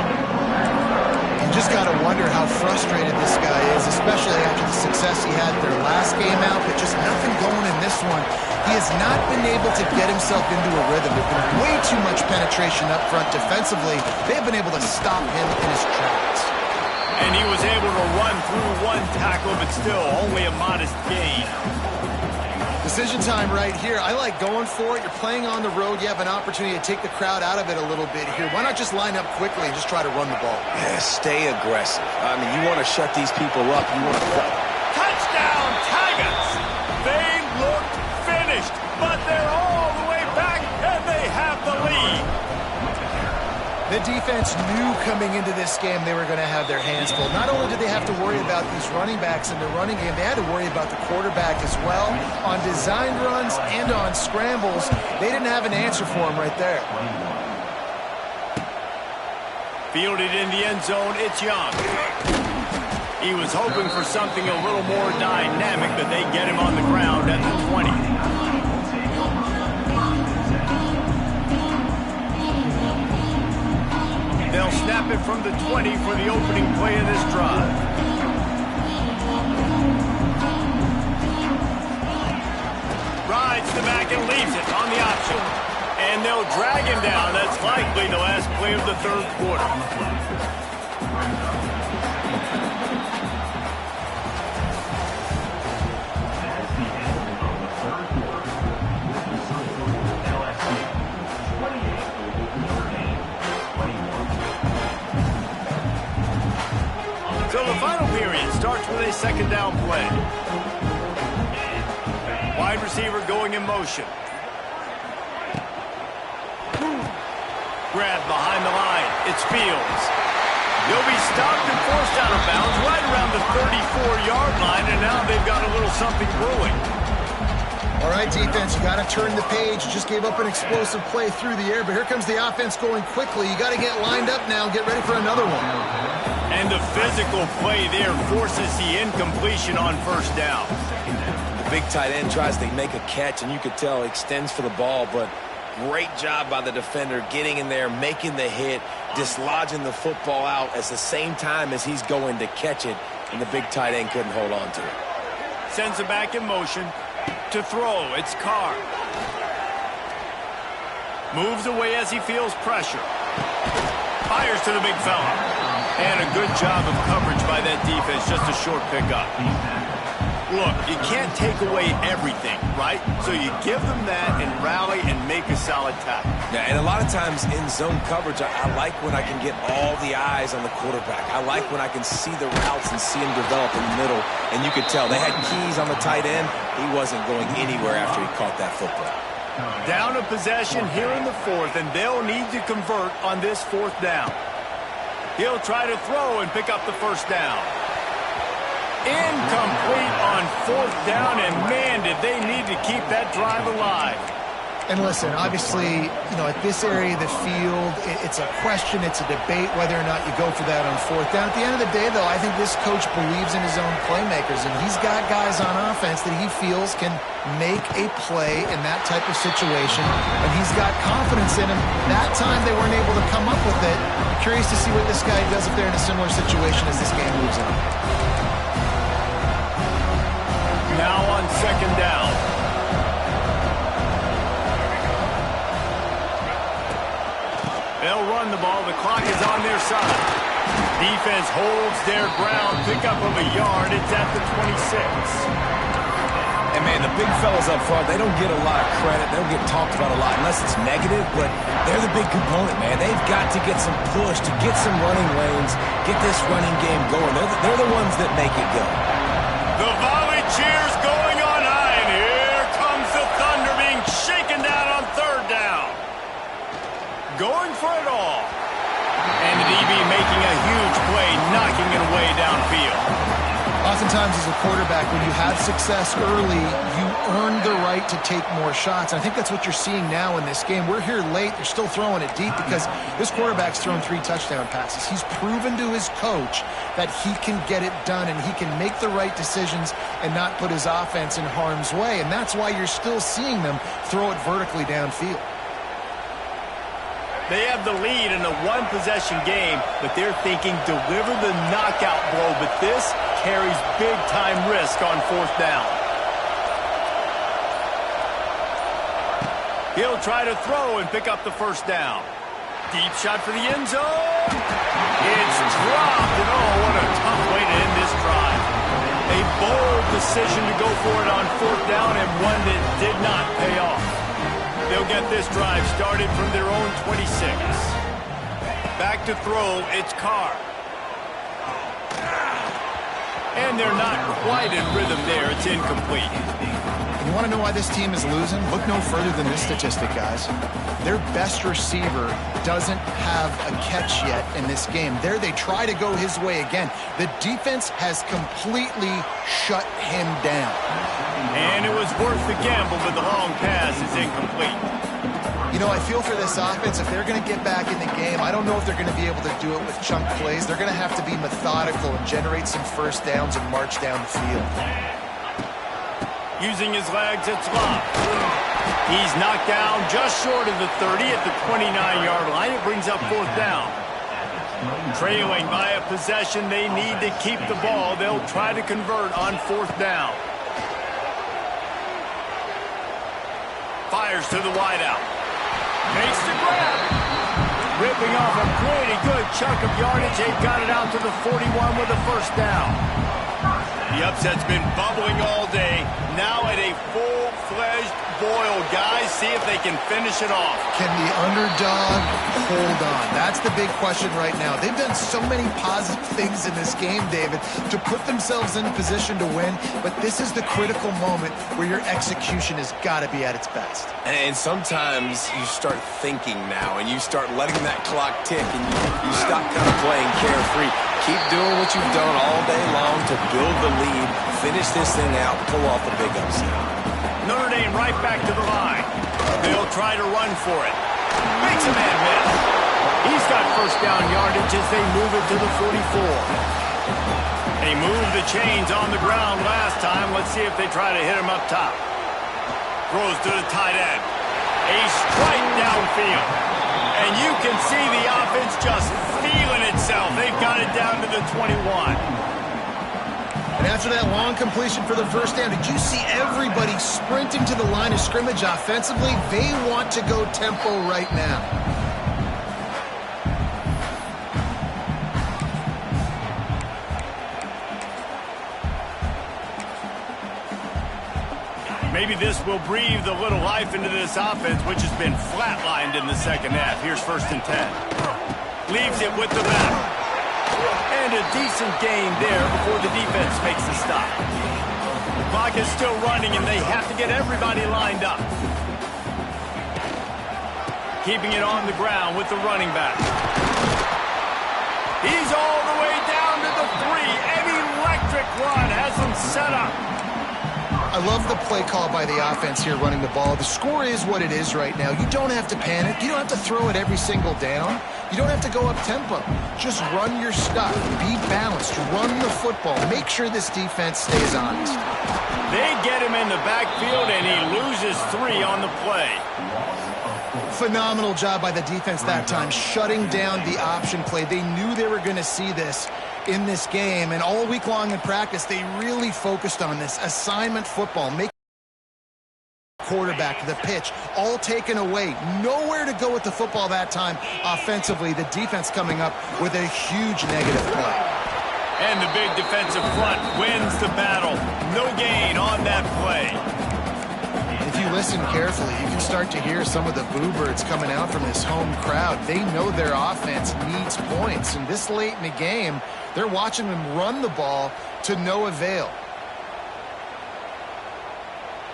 You just got to wonder how frustrated this guy is, especially after the success he had their last game out, but just nothing going in this one. He has not been able to get himself into a rhythm. There's been way too much penetration up front defensively. They've been able to stop him in his tracks. And he was able to run through one tackle, but still only a modest gain. Decision time right here. I like going for it. You're playing on the road. You have an opportunity to take the crowd out of it a little bit here. Why not just line up quickly and just try to run the ball? Yeah, stay aggressive. I mean, you want to shut these people up. You want to... Touchdown, Tigers! They look finished, but they're all the way back, and they have the lead. The defense knew coming into this game they were going to have their hands full. Not only did they have to worry about these running backs in the running game, they had to worry about the quarterback as well. On designed runs and on scrambles, they didn't have an answer for him right there. Fielded in the end zone, it's Young. He was hoping for something a little more dynamic, but they get him on the ground at the 20. They'll snap it from the 20 for the opening play of this drive. Rides the back and leaves it on the option. And they'll drag him down. That's likely the last play of the third quarter. So the final period starts with a second down play. Wide receiver going in motion. Grabbed behind the line. It's Fields. He'll be stopped and forced out of bounds right around the 34-yard line, and now they've got a little something brewing. All right, defense, you got to turn the page. You just gave up an explosive play through the air, but here comes the offense going quickly. You got to get lined up now and get ready for another one. And the physical play there forces the incompletion on first down. The big tight end tries to make a catch, and you could tell extends for the ball, but great job by the defender getting in there, making the hit, dislodging the football out at the same time as he's going to catch it, and the big tight end couldn't hold on to it. Sends it back in motion. To throw, it's Carr. Moves away as he feels pressure. Fires to the big fella. And a good job of coverage by that defense, just a short pickup. Look, you can't take away everything, right? So you give them that and rally and make a solid tackle. Yeah, and a lot of times in zone coverage, I like when I can get all the eyes on the quarterback. I like when I can see the routes and see him develop in the middle. And you could tell they had keys on the tight end. He wasn't going anywhere after he caught that football. Down a possession here in the fourth, and they'll need to convert on this fourth down. He'll try to throw and pick up the first down. Incomplete on fourth down, and man, did they need to keep that drive alive. And listen, obviously, you know, at this area of the field, it's a question, it's a debate whether or not you go for that on fourth down. At the end of the day, though, I think this coach believes in his own playmakers, and he's got guys on offense that he feels can make a play in that type of situation, and he's got confidence in him. That time they weren't able to come up with it. I'm curious to see what this guy does if they're in a similar situation as this game moves on. Now on second down. They'll run the ball. The clock is on their side. Defense holds their ground. Pickup of a yard. It's at the 26. And, man, the big fellas up front, they don't get a lot of credit. They don't get talked about a lot unless it's negative, but they're the big component, man. They've got to get some push, to get some running lanes, get this running game going. They're the ones that make it go. The volley cheers going on high, and here comes the Thunder being shaken down on third down. Going for it all. And the DB making a huge play, knocking it away downfield. Oftentimes as a quarterback, when you have success early, you earn the right to take more shots. And I think that's what you're seeing now in this game. We're here late. They're still throwing it deep because this quarterback's thrown 3 touchdown passes. He's proven to his coach that he can get it done and he can make the right decisions and not put his offense in harm's way. And that's why you're still seeing them throw it vertically downfield. They have the lead in a one-possession game, but they're thinking deliver the knockout blow, but this carries big-time risk on fourth down. He'll try to throw and pick up the first down. Deep shot for the end zone. It's dropped, and oh, what a tough way to end this drive. A bold decision to go for it on fourth down, and one that did not pay off. They'll get this drive started from their own 26. Back to throw, it's Carr. And they're not quite in rhythm there. It's incomplete. You want to know why this team is losing? Look no further than this statistic, guys. Their best receiver doesn't have a catch yet in this game. There they try to go his way again. The defense has completely shut him down. And it was worth the gamble, but the long pass is incomplete. You know, I feel for this offense, if they're going to get back in the game, I don't know if they're going to be able to do it with chunk plays. They're going to have to be methodical and generate some first downs and march down the field. Using his legs, it's Love. He's knocked down just short of the 30 at the 29-yard line. It brings up fourth down. Trailing by a possession, they need to keep the ball. They'll try to convert on fourth down. Fires to the wideout. Makes the grab. Ripping off a pretty good chunk of yardage. They got it out to the 41 with a first down. The upset's been bubbling all day. Now at a full-fledged boil. Guys, see if they can finish it off. Can the underdog hold on? That's the big question right now. They've done so many positive things in this game, David, to put themselves in position to win, but this is the critical moment where your execution has got to be at its best. And sometimes you start thinking now, and you start letting that clock tick, and you stop kind of playing carefree. Keep doing what you've done all day long to build the lead, finish this thing out, pull off the big upset. Notre Dame right back to the line. They'll try to run for it. Makes a man miss. He's got first down yardage as they move it to the 44. They moved the chains on the ground last time. Let's see if they try to hit him up top. Throws to the tight end. A strike downfield. And you can see the offense just feeling itself. They've got it down to the 21. And after that long completion for the first down, did you see everybody sprinting to the line of scrimmage offensively? They want to go tempo right now. Maybe this will breathe a little life into this offense, which has been flatlined in the second half. Here's 1st and 10. Leaves it with the back. And a decent gain there before the defense makes the stop. The clock is still running, and they have to get everybody lined up. Keeping it on the ground with the running back. He's all the way down to the 3. An electric run has them set up. I love the play call by the offense here running the ball. The score is what it is right now. You don't have to panic. You don't have to throw it every single down. You don't have to go up tempo. Just run your stuff. Be balanced. Run the football. Make sure this defense stays honest. They get him in the backfield, and he loses 3 on the play. Phenomenal job by the defense that time, shutting down the option play. They knew they were going to see this in this game, and all week long in practice, they really focused on this assignment football. Make quarterback, the pitch, all taken away. Nowhere to go with the football that time offensively. The defense coming up with a huge negative play. And the big defensive front wins the battle. No gain on that play. If you listen carefully, you can start to hear some of the boo birds coming out from this home crowd. They know their offense needs points, and this late in the game, they're watching them run the ball to no avail.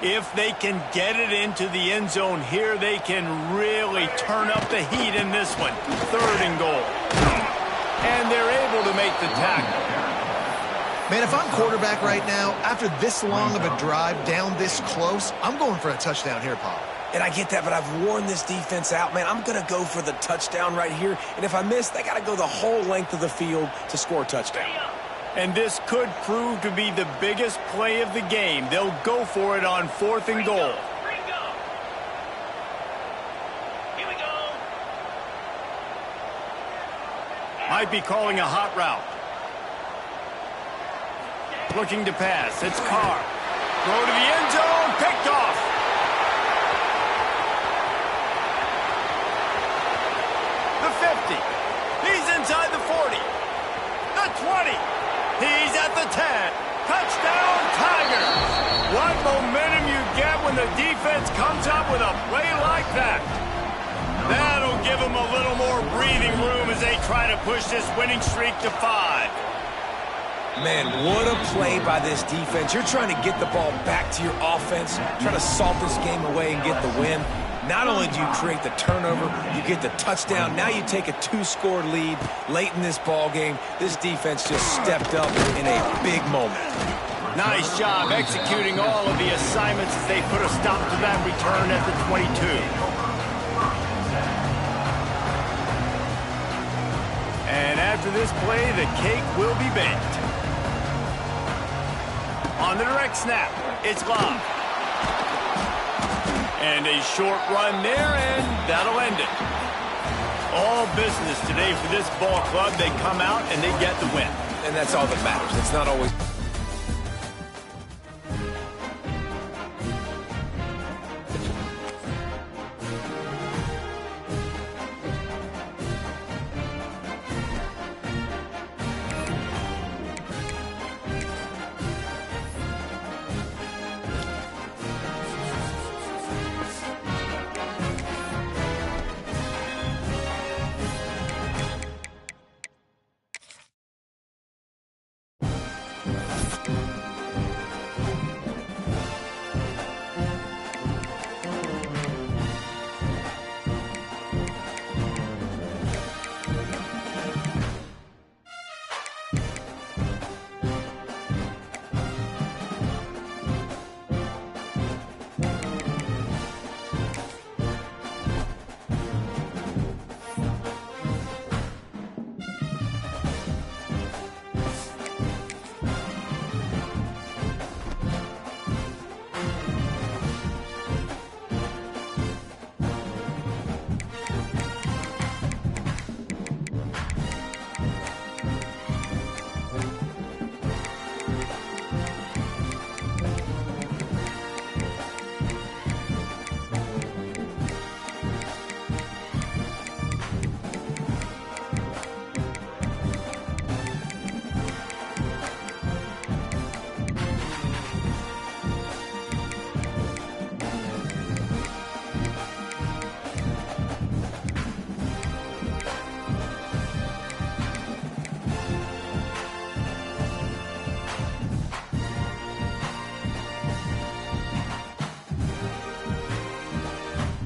If they can get it into the end zone here, they can really turn up the heat in this one. 3rd and goal. And they're able to make the tackle. Man, if I'm quarterback right now, after this long of a drive down this close, I'm going for a touchdown here, Paul. And I get that, but I've worn this defense out, man. I'm going to go for the touchdown right here. And if I miss, they got to go the whole length of the field to score a touchdown. And this could prove to be the biggest play of the game. They'll go for it on 4th and goal. Here we go. Might be calling a hot route. Looking to pass. It's Carr. Throw to the end zone. Picked off. the 10. Touchdown, Tigers. What momentum you get when the defense comes up with a play like that. That'll give them a little more breathing room as they try to push this winning streak to 5. Man, what a play by this defense. You're trying to get the ball back to your offense, trying to salt this game away and get the win. Not only do you create the turnover, you get the touchdown. Now you take a 2-score lead late in this ball game. This defense just stepped up in a big moment. Nice job executing all of the assignments as they put a stop to that return at the 22. And after this play, the cake will be baked. On the direct snap, it's Love. And a short run there, and that'll end it. All business today for this ball club. They come out and they get the win. And that's all that matters. It's not always...